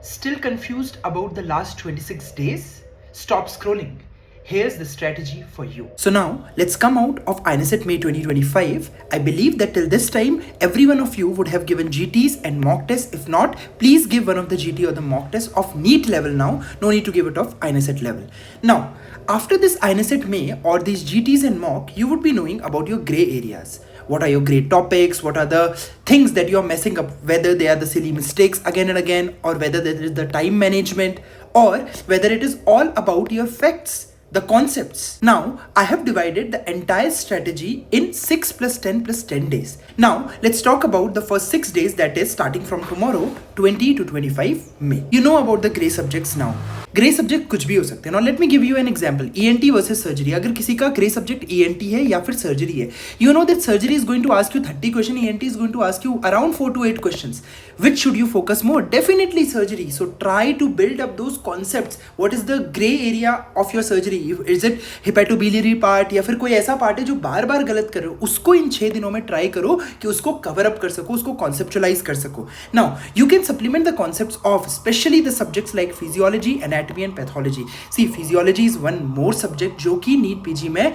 Still confused about the last 26 days? Stop scrolling. Here's the strategy for you. So now, let's come out of INESET May 2025. I believe that till this time, every one of you would have given GTs and mock tests. If not, please give one of the GT or the mock test of NEET level now. No need to give it of INESET level. Now, after this INESET May or these GTs and mock, you would be knowing about your gray areas. What are your grade topics? What are the things that you're messing up? Whether they are the silly mistakes again and again, or whether there is the time management, or whether it is all about your facts, the concepts. Now, I have divided the entire strategy in 6 plus 10 plus 10 days. Now, let's talk about the first 6 days, that is starting from tomorrow, 20 to 25 May. You know about the gray subjects now. Grey subject कुछ भी हो सकते हैं. Now let me give you an example. ENT versus surgery. अगर किसी का grey subject ENT है या फिर सर्जरी है, you know that surgery is going to ask you 30 question, ENT is going to ask you around 4 to 8 questions. Which should you focus more? Definitely surgery. So try to build up those concepts. What is the gray area of your surgery? Is it hepatobiliary part या फिर कोई ऐसा part है जो बार बार गलत कर रहे हो? उसको इन 6 दिनों में ट्राई करो कि उसको कवर अप कर सको, उसको कॉन्सेप्चुअलाइज कर सको. Now you can supplement the concepts of especially the subjects like physiology, anatomy and pathology. See, physiology is one more subject जो कि नीट पीजी में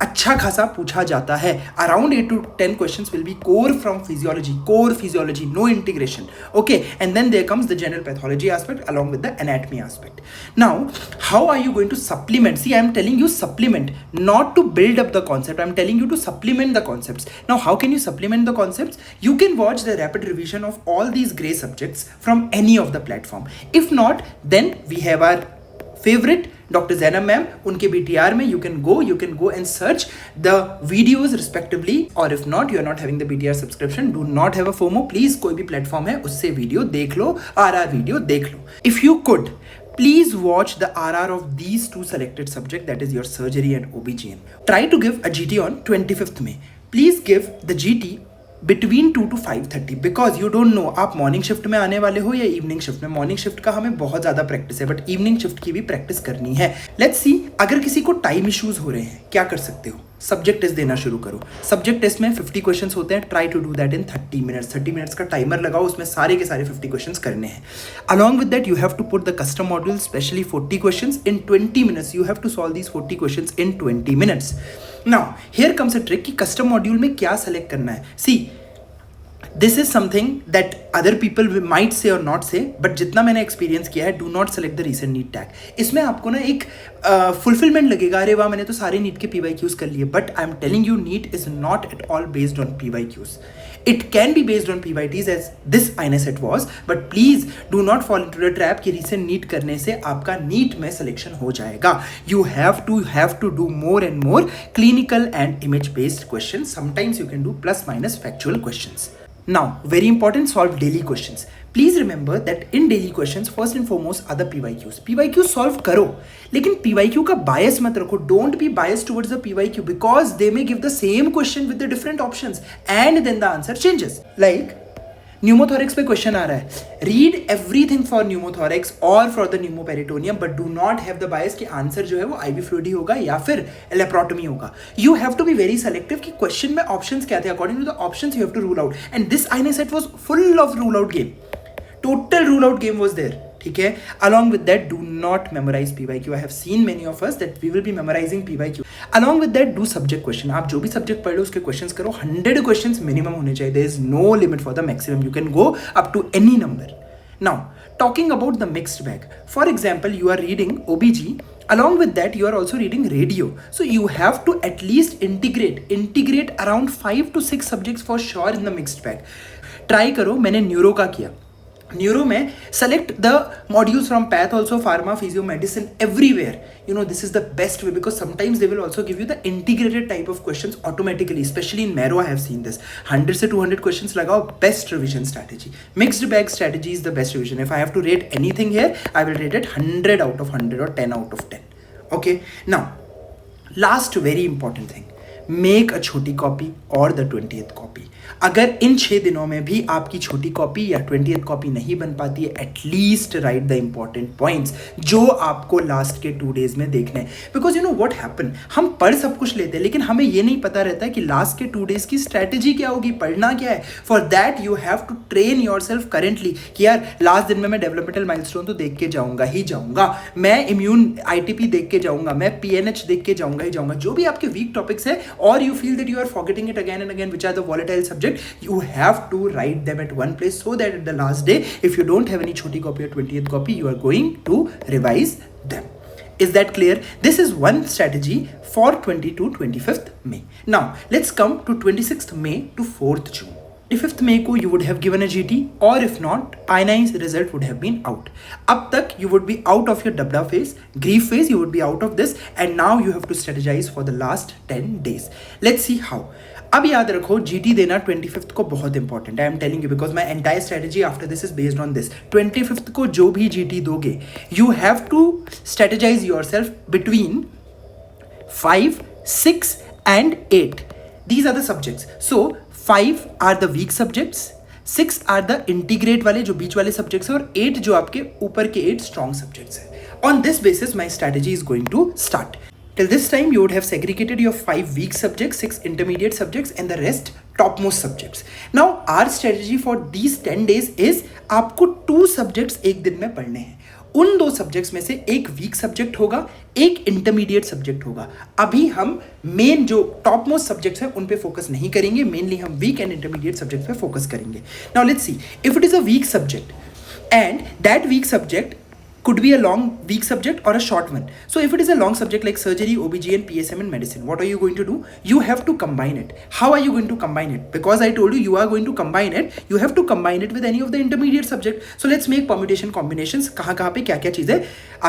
अच्छा खासा पूछा जाता है. Around 8 to 10 questions will be core from physiology, no integration. Okay, and then there comes the general pathology aspect along with the anatomy aspect. Now, how are you going to supplement? See, I am telling you supplement, not to build up the concept. I am telling you to supplement the concepts. Now, how can you supplement the concepts? You can watch the rapid revision of all these gray subjects from any of the platform. If not, then we have our favorite Dr. Zainab ma'am, उनके BTR में you can go and search the videos respectively. Or if not, you are not having the BTR subscription, do not have a FOMO. Please कोई भी platform है उससे video देख लो, RR video देख लो. If you could, please watch the RR of these two selected subject, that is your surgery and OBGYN. Try to give a GT on 25th May. Please give the GT between 2 to 5:30 because you don't know आप morning shift में आने वाले हो या evening shift में. Morning shift का हमें बहुत ज़्यादा प्रैक्टिस है, बट इवनिंग शिफ्ट की भी प्रैक्टिस करनी है. लेट्स सी, अगर किसी को टाइम इश्यूज हो रहे हैं, क्या कर सकते हो? सब्जेक्ट टेस्ट देना शुरू करो. सब्जेक्ट टेस्ट में 50 क्वेश्चंस होते हैं. Try to do that in 30 minutes. 30 minutes का टाइमर लगाओ, उसमें सारे के सारे 50 क्वेश्चंस करने हैं. Along with that you have to put the custom module specially 40 questions in 20 minutes. You have to solve these 40 questions in 20 minutes. Now here comes a trick कि custom module में क्या सेलेक्ट करना है. See, this is something that other people might say और not से, but जितना मैंने experience किया है, do not select the recent NEET tag. इसमें आपको ना एक फुलफिलमेंट लगेगा, अरे वाह मैंने तो सारे नीट के PYQs कर लिए. But I am telling you, NEET is not at all based on PYQs. It can be based on PYTs as this INESET was, but please do not fall into the trap कि recent NEET करने से आपका NEET में selection हो जाएगा. You have to do more and more clinical and image based questions. Sometimes you can do plus minus factual questions. Now, very important, solve daily questions. Please remember that in daily questions, first and foremost are the PYQs. PYQs solve करो, लेकिन PYQ का bias मत रखो. Don't be biased towards the PYQ because they may give the same question with the different options and then the answer changes. Like, pneumothorax पे question आ रहा है. Read everything for pneumothorax और for the pneumoperitoneum, but do not have the bias कि answer जो है वो IV fluid होगा या फिर लेप्रोटोमी होगा. You have to be very selective कि क्वेश्चन में ऑप्शंस क्या थे. According to the options you have to rule out. And this INESET was full of rule out game. Total rule out game was there. ठीक है. Along with that, do not memorize PYQ. I have seen many of us that we will be memorizing PYQ. Along with that, do subject question. आप जो भी subject पढ़ लो उसके questions करो. 100 questions minimum होने चाहिए. There is no limit for the maximum. You can go up to any number. Now, talking about the mixed bag. For example, you are reading OBG. Along with that, you are also reading radio. So you have to at least integrate around 5 to 6 subjects for sure in the mixed bag. Try करो. मैंने neuro का किया. Neuro में select the modules from path also, pharma, physio, medicine, everywhere. You know, this is the best way because sometimes they will also give you the integrated type of questions automatically. Especially in Mero, I have seen this. 100 से 200 questions लगाओ, best revision strategy. Mixed bag strategy is the best revision. If I have to rate anything here, I will rate it 100 out of 100 or 10 out of 10. Okay. Now, last very important thing. Make a छोटी copy और the 20th copy. अगर इन 6 दिनों में भी आपकी छोटी copy या 20th copy नहीं बन पाती है, at least right the important points जो आपको लास्ट के 2 डेज में देखने हैं। Because you know what happen, हम पढ़ सब कुछ लेते हैं लेकिन हमें ये नहीं पता रहता है कि लास्ट के 2 डेज की स्ट्रैटेजी क्या होगी, पढ़ना क्या है। For that you have to train yourself currently कि यार लास्ट दिन में मैं डेवलपमेंटल माइलस्टोन तो देख के जाऊंगा ही जाऊंगा, मैं इम्यून ITP देख के जाऊंगा, मैं PNH देख के जाऊंगा ही जाऊंगा। जो भी आपके वीक टॉपिक्स है और you feel that you are forgetting it again and again which are the volatile subject, you have to write them at one place so that at the last day if you don't have any choti copy or 20th copy you are going to revise them. Is that clear? This is one strategy for 20 to 25th May. Now let's come to 26th May to 4th June. 25th May को you would have given a GT or if not INI's result would have been out. अब तक you would be out of your dabda phase, grief phase, you would be out of this and now you have to strategize for the last 10 days. Let's see how. अब याद रखो GT देना 25th को बहुत important है। I am telling you because my entire strategy after this is based on this. 25th को जो भी GT दोगे you have to strategize yourself between 5, 6 and 8. These are the subjects. So 5 are the weak subjects, 6 are the integrate वाले जो बीच वाले subjects हैं और 8 जो आपके ऊपर के 8 strong subjects हैं। On this basis my strategy is going to start. Till this time you would have segregated your 5 weak subjects, 6 intermediate subjects and the rest topmost subjects. Now our strategy for these 10 days is आपको 2 subjects एक दिन में पढ़ने हैं। उन 2 subjects में से एक वीक सब्जेक्ट होगा, एक इंटरमीडिएट सब्जेक्ट होगा। अभी हम मेन जो टॉप मोस्ट सब्जेक्ट्स हैं उन पे फोकस नहीं करेंगे, मेनली हम वीक एंड इंटरमीडिएट सब्जेक्ट पे फोकस करेंगे। Now let's see if it is a weak subject and that weak subject could be a long weak subject or a short one. So if it is a long subject like surgery, OBGYN, PSM and medicine, what are you going to do? You have to combine it. How are you going to combine it? Because I told you you are going to combine it, you have to combine it with any of the intermediate subject. So let's make permutation combinations. कहाँ पे क्या चीज़ें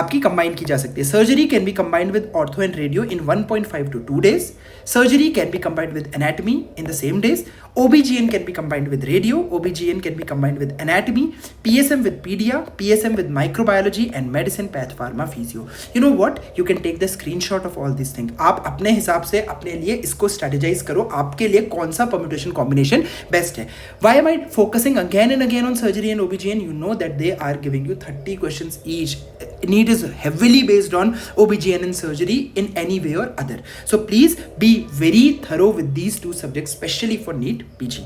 आपकी combine की जा सकती है। Surgery can be combined with ortho and radio in 1.5 to 2 days. Surgery can be combined with anatomy in the same days. OBGYN can be combined with radio. OBGYN can be combined with anatomy. PSM with pedia. PSM with microbiology and medicine, path, pharma, physio. You know what? You can take the screenshot of all these things. आप अपने हिसाब से अपने लिए इसको strategize करो, आपके लिए कौन सा permutation combination best है। Why am I focusing again and again on surgery and OBGYN? You know that they are giving you 30 questions each. NEET is heavily based on OBGYN and surgery in any way or other. So please be very thorough with these 2 subjects, especially for NEET PG.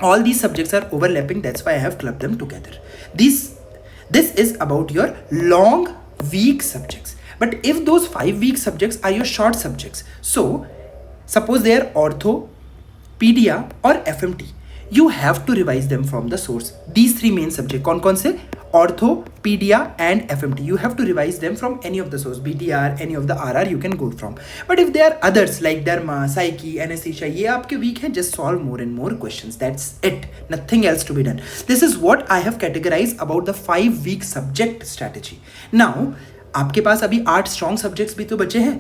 All these subjects are overlapping, that's why I have clubbed them together. This is about your long weak subjects. But if those 5 weak subjects are your short subjects, so suppose they are ortho, pedia or FMT, you have to revise them from the source. These 3 main subjects, कौन से? Ortho, pedia and FMT. You have to revise them from any of the source, BTR, any of the RR you can go from. But if there are others like derma, psyche, anesthesia, ये आपके weak हैं, just solve more and more questions. That's it. Nothing else to be done. This is what I have categorized about the 5 week subject strategy. Now, आपके पास अभी 8 strong subjects भी तो बचे हैं।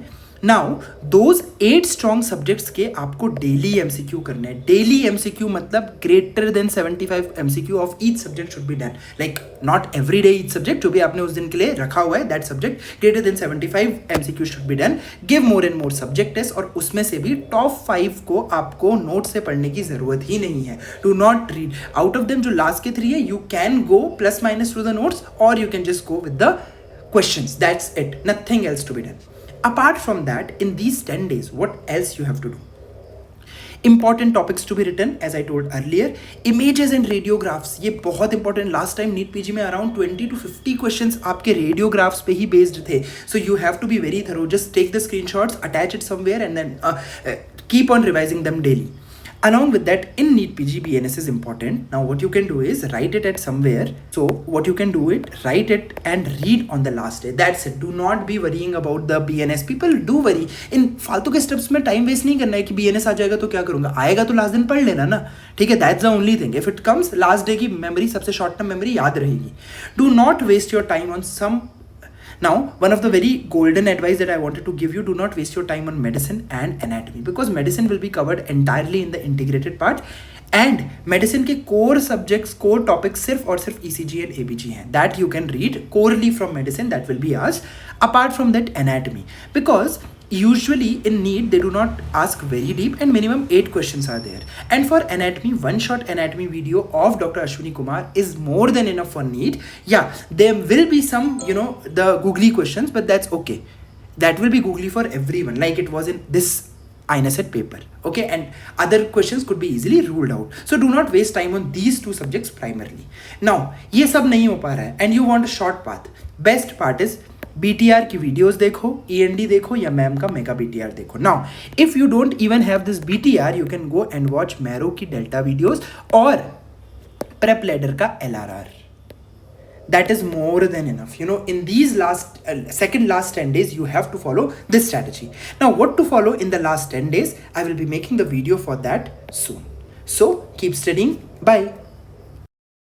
Now, those 8 strong subjects के आपको daily MCQ करने हैं। Daily MCQ मतलब greater than 75 MCQ of each subject should be done. Like not every day each subject, जो भी आपने उस दिन के लिए रखा हुआ है that subject greater than 75 MCQ should be done. Give more and more subject tests और उसमें से भी top 5 को आपको नोट से पढ़ने की ज़रूरत ही नहीं है. Do not read. Out of them जो last के 3 है you can go plus minus through the notes or you can just go with the questions. That's it. Nothing else to be done. Apart from that, in these 10 days, what else you have to do? Important topics to be written, as I told earlier. Images and radiographs, ये बहुत important. Last time NEET PG में around 20 to 50 questions आपके radiographs पे ही based थे. So you have to be very thorough. Just take the screenshots, attach it somewhere, and then keep on revising them daily. Along with that, in NEET PG, BNS is important. Now what you can do is write it at somewhere. So what you can do it, write it and read on the last day. That's it. Do not be worrying about the BNS. People do worry. In फालतू के steps में time waste नहीं करना है कि BNS आ जाएगा तो क्या करूँगा, आएगा तो last दिन पढ़ लेना ना, ठीक है। That's the only thing. If it comes, last day की memory सबसे short term memory याद रहेगी. Do not waste your time on some. Now, one of the very golden advice that I wanted to give you, do not waste your time on medicine and anatomy because medicine will be covered entirely in the integrated part and medicine के core subjects, core topics सिर्फ और सिर्फ ECG and ABG हैं. That you can read corely from medicine, that will be asked. Apart from that, anatomy, because Usually in NEET they do not ask very deep and minimum 8 questions are there, and for anatomy, one shot anatomy video of Dr. Ashwini Kumar is more than enough for NEET. Yeah, there will be some, the googly questions, but that's okay. That will be googly for everyone, like it was in this INSET paper, okay, and other questions could be easily ruled out. So do not waste time on these two subjects primarily. Now ये सब नहीं हो पा रहा है and you want a short path, best part is BTR की videos देखो, END देखो या मैम का मेगा BTR देखो. Now if you don't even have this BTR, you can go and watch marrow की डेल्टा वीडियोस और prep ladder का LRR. That is more than enough. In these second last 10 days, you have to follow this strategy. Now what to follow in the last 10 days, I will be making the video for that soon. So keep studying. Bye.